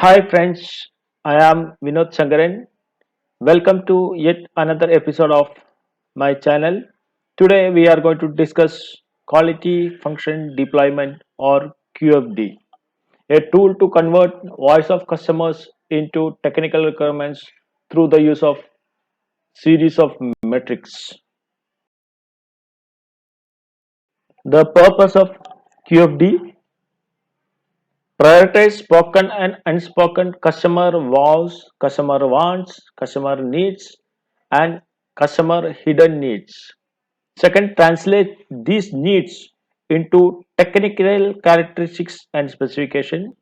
Hi friends, I am Vinod Shankaran. Welcome to yet another episode of my channel. Today we are going to discuss quality function deployment or QFD, a tool to convert voice of customers into technical requirements through the use of series of metrics. The purpose of QFD: prioritize spoken and unspoken customer vows, customer wants, customer needs, and customer hidden needs. Second, translate these needs into technical characteristics and specification.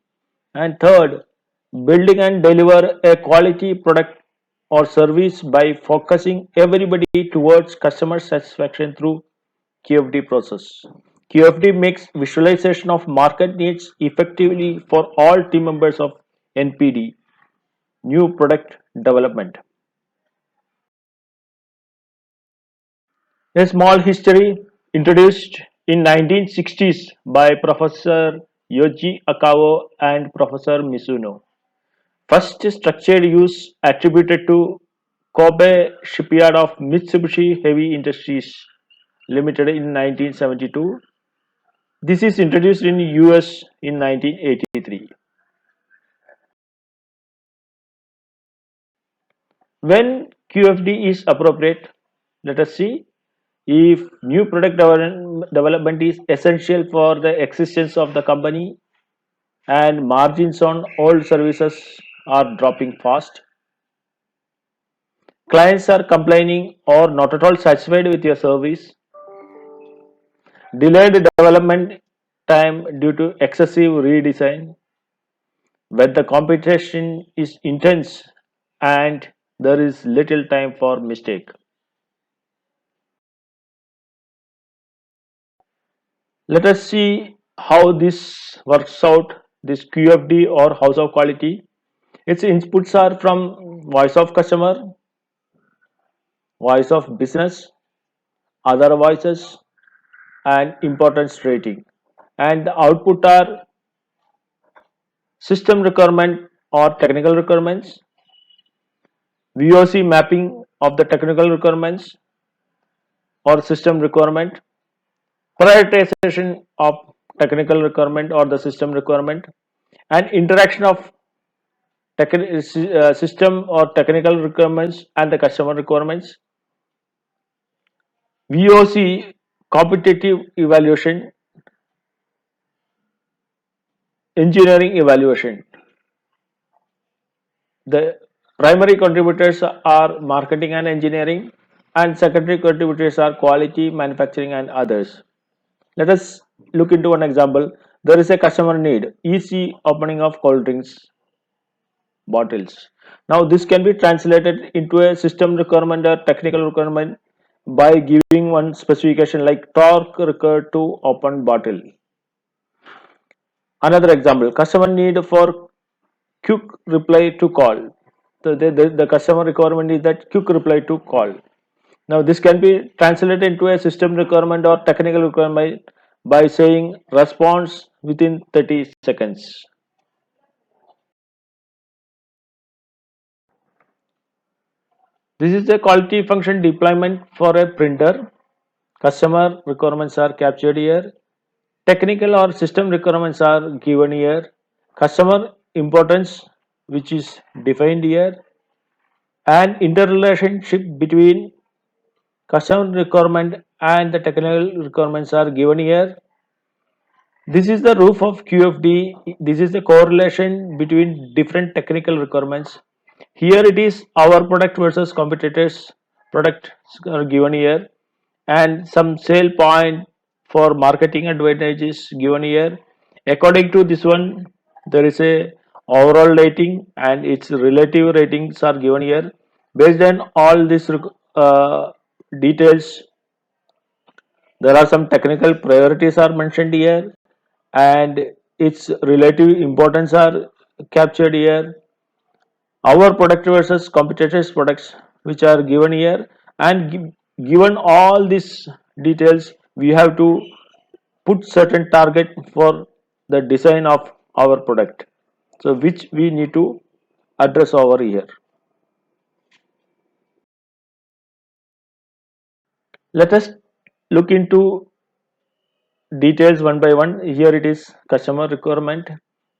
And third, building and deliver a quality product or service by focusing everybody towards customer satisfaction through QFD process. QFD makes visualization of market needs effectively for all team members of NPD, new product development. A small history introduced in 1960s by Professor Yoji Akawa and Professor Mizuno. First structured use attributed to Kobe Shipyard of Mitsubishi Heavy Industries Limited in 1972. This is introduced in US in 1983. When QFD is appropriate, let us see if new product development is essential for the existence of the company and margins on old services are dropping fast. Clients are complaining or not at all satisfied with your service. Delayed development time due to excessive redesign. When the competition is intense and there is little time for mistake. Let us see how this works out, this QFD or house of quality. Its inputs are from voice of customer, voice of business, other voices, and importance rating. And the output are system requirement or technical requirements, VOC mapping of the technical requirements or system requirement, prioritization of technical requirement or the system requirement, and interaction of system or technical requirements and the customer requirements. VOC competitive evaluation, engineering evaluation. The primary contributors are marketing and engineering, and secondary contributors are quality, manufacturing, and others. Let us look into one example. There is a customer need, easy opening of cold drinks bottles. Now, this can be translated into a system requirement or technical requirement by giving one specification like torque required to open bottle. Another example, customer need for quick reply to call. The customer requirement is that quick reply to call. Now, this can be translated into a system requirement or technical requirement by saying response within 30 seconds. This is the quality function deployment for a printer. Customer requirements are captured here. Technical or system requirements are given here. Customer importance, which is defined here, and interrelationship between customer requirement and the technical requirements are given here. This is the roof of QFD. This is the correlation between different technical requirements. Here it is our product versus competitors product are given here, and some sale point for marketing advantages given here. According to this one, there is a overall rating and its relative ratings are given here. Based on all these details, there are some technical priorities are mentioned here, and its relative importance are captured here. Our product versus competitors products which are given here, and given all these details, we have to put certain target for the design of our product. So which we need to address over here. Let us look into details one by one. Here it is customer requirement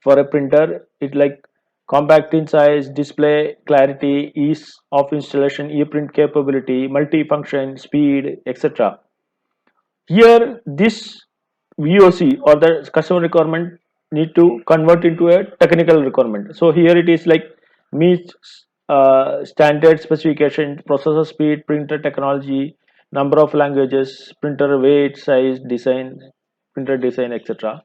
for a printer. It like compact in size, display clarity, ease of installation, e-print capability, multi-function, speed, etc. Here this VOC or the customer requirement need to convert into a technical requirement. So here it is like meets standard specification, processor speed, printer technology, number of languages, printer weight, size, design, printer design, etc.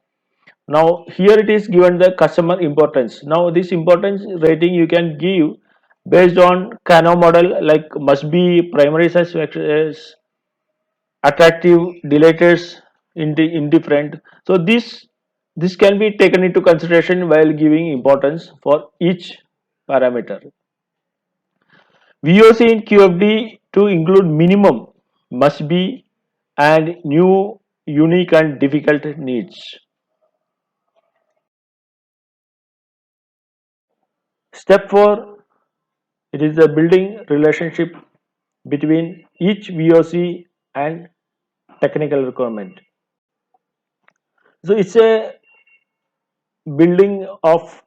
Now here it is given the customer importance. Now this importance rating you can give based on Kano model, like must be primary size vectors, attractive, delators, indifferent. So this can be taken into consideration while giving importance for each parameter. VOC in QFD to include minimum, must be, and new, unique and difficult needs. Step 4, it is the building relationship between each VOC and technical requirement. So it's a building of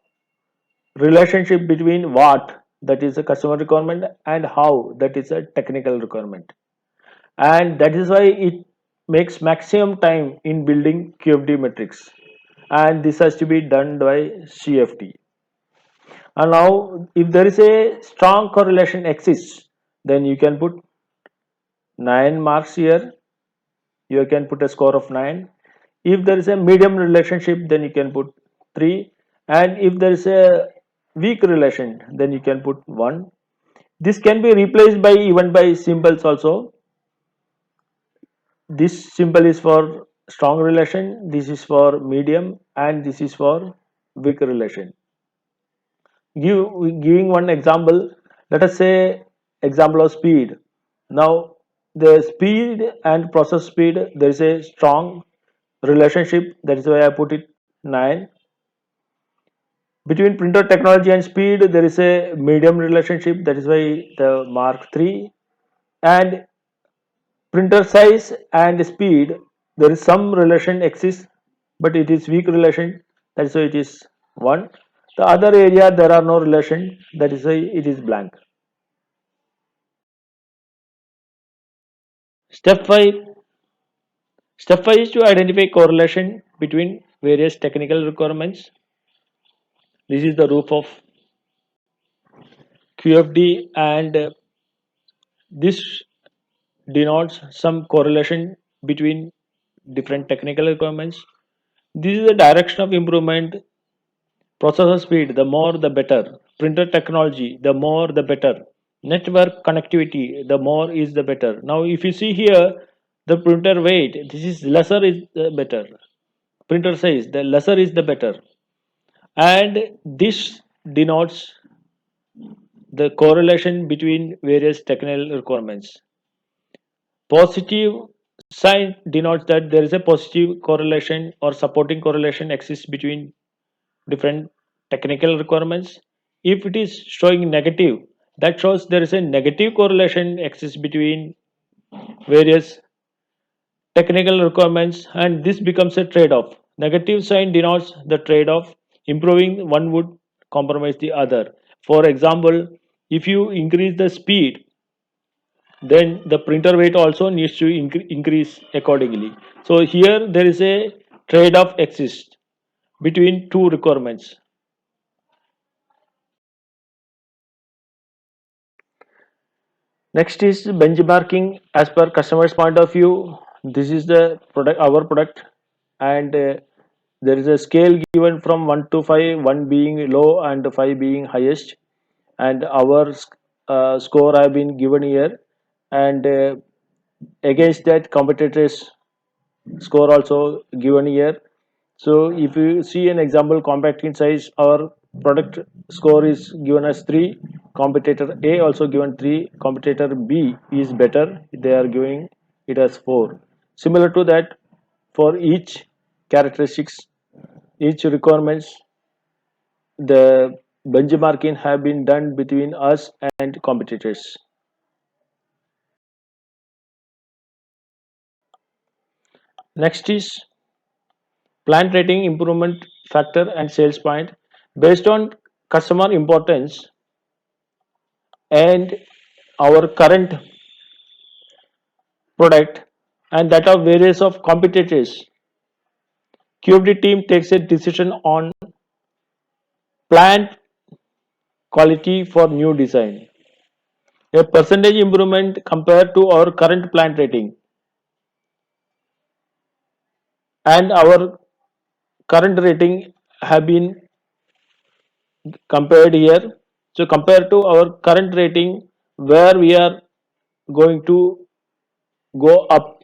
relationship between what, that is a customer requirement, and how, that is a technical requirement. And that is why it makes maximum time in building QFD metrics, and this has to be done by CFD. And now if there is a strong correlation exists, then you can put 9 marks here. You can put a score of 9. If there is a medium relationship, then you can put 3, and if there is a weak relation, then you can put 1. This can be replaced by even by symbols also. This symbol is for strong relation, this is for medium, and this is for weak relation. Giving one example, let us say example of speed. Now the speed and process speed, there is a strong relationship, that is why I put it 9. Between printer technology and speed, there is a medium relationship, that is why the mark 3. And printer size and speed, there is some relation exists, but it is weak relation, that is why it is 1. The other area there are no relation, that is why it is blank. Step 5. Step 5 is to identify correlation between various technical requirements. This is the roof of QFD, and this denotes some correlation between different technical requirements. This is the direction of improvement. Processor speed, the more the better. Printer technology, the more the better. Network connectivity, the more is the better. Now, if you see here, the printer weight, this is lesser is the better. Printer size, the lesser is the better. And this denotes the correlation between various technical requirements. Positive sign denotes that there is a positive correlation or supporting correlation exists between different technical requirements. If it is showing negative, that shows there is a negative correlation exists between various technical requirements, and this becomes a trade-off. Negative sign denotes the trade-off. Improving one would compromise the other. For example, if you increase the speed, then the printer weight also needs to increase accordingly. So here there is a trade-off exists between two requirements. Next is benchmarking as per customer's point of view. This is the product, our product, and there is a scale given from 1 to 5, 1 being low and 5 being highest, and our score have been given here, and against that competitors score also given here. So if you see an example, compact in size, our product score is given as 3, competitor A also given 3, competitor B is better, they are giving it as 4. Similar to that, for each characteristics, each requirements, the benchmarking have been done between us and competitors. Next is plant rating improvement factor and sales point based on customer importance and our current product and that of various of competitors. QFD team takes a decision on plant quality for new design. A percentage improvement compared to our current plant rating and our current rating have been compared here. So compared to our current rating where we are going to go up,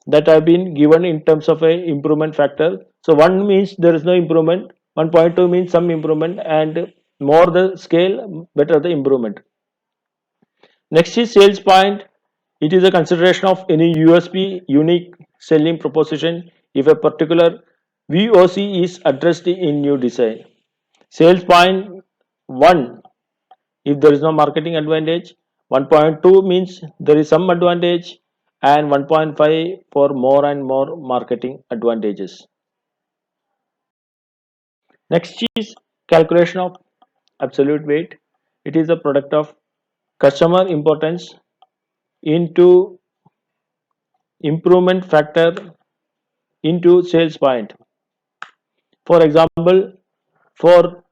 that have been given in terms of a improvement factor. So 1 means there is no improvement, 1.2 means some improvement, and more the scale better the improvement. Next is sales point. It is a consideration of any USP, unique selling proposition, if a particular VOC is addressed in new design. Sales point 1, if there is no marketing advantage. 1.2 means there is some advantage, and 1.5 for more and more marketing advantages. Next is calculation of absolute weight. It is a product of customer importance into improvement factor into sales point. For example, for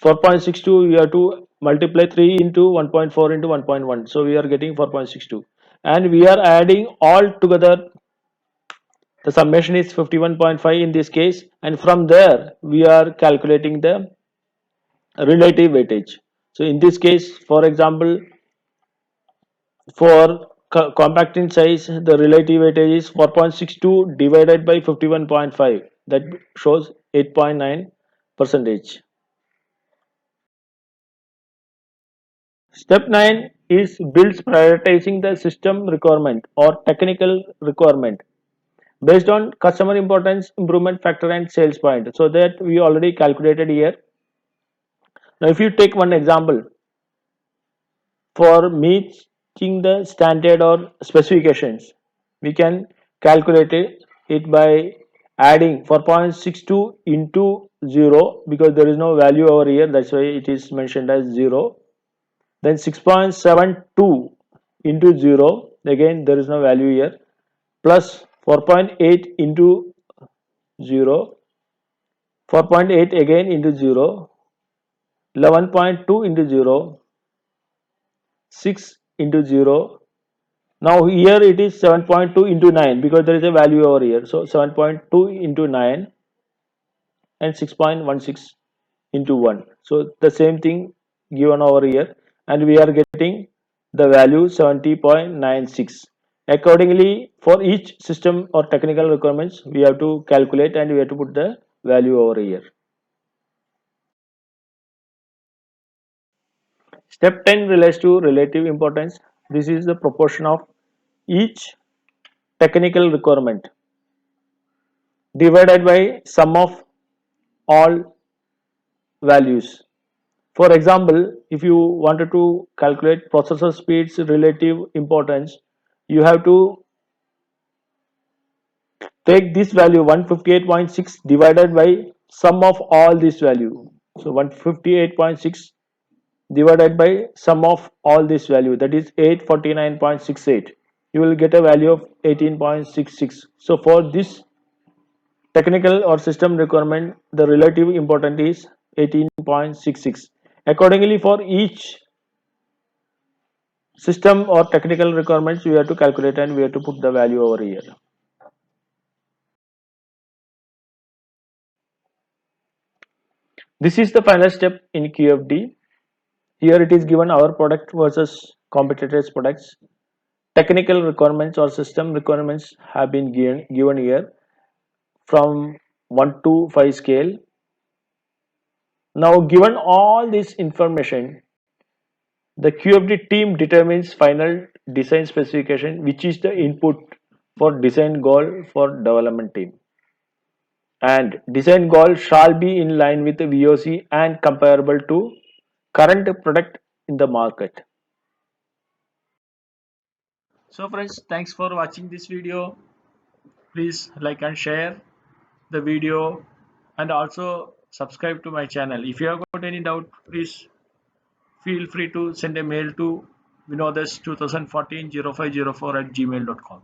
4.62 we have to multiply 3 into 1.4 into 1.1, so we are getting 4.62, and we are adding all together. The summation is 51.5 in this case, and from there we are calculating the relative weightage. So in this case, for example, for compacting size, the relative weightage is 4.62 divided by 51.5, that shows 8.9 percentage. Step 9 is builds prioritizing the system requirement or technical requirement based on customer importance, improvement factor, and sales point. So that we already calculated here. Now if you take one example for meeting the standard or specifications, we can calculate it by adding 4.62 into 0, because there is no value over here, that's why it is mentioned as 0. Then 6.72 into 0, again there is no value here, plus 4.8 into 0, 4.8 again into 0, 11.2 into 0, 6 into 0. Now here it is 7.2 into 9, because there is a value over here. So 7.2 into 9 and 6.16 into 1. So the same thing given over here, and we are getting the value 70.96. Accordingly, for each system or technical requirements, we have to calculate and we have to put the value over here. Step 10 relates to relative importance. This is the proportion of each technical requirement divided by sum of all values. For example, if you wanted to calculate processor speed's relative importance, you have to take this value 158.6 divided by sum of all this value. So 158.6 divided by sum of all this value, that is 849.68. You will get a value of 18.66. So for this technical or system requirement, the relative importance is 18.66. Accordingly, for each system or technical requirements, we have to calculate and we have to put the value over here. This is the final step in QFD. Here it is given our product versus competitors' products. Technical requirements or system requirements have been given here from 1 to 5 scale. Now, given all this information, the QFD team determines final design specification, which is the input for design goal for development team. and design goal shall be in line with the VOC and comparable to current product in the market. So friends, thanks for watching this video. Please like and share the video and also subscribe to my channel. If you have got any doubt, please feel free to send a mail to vinodas20140504 at gmail.com.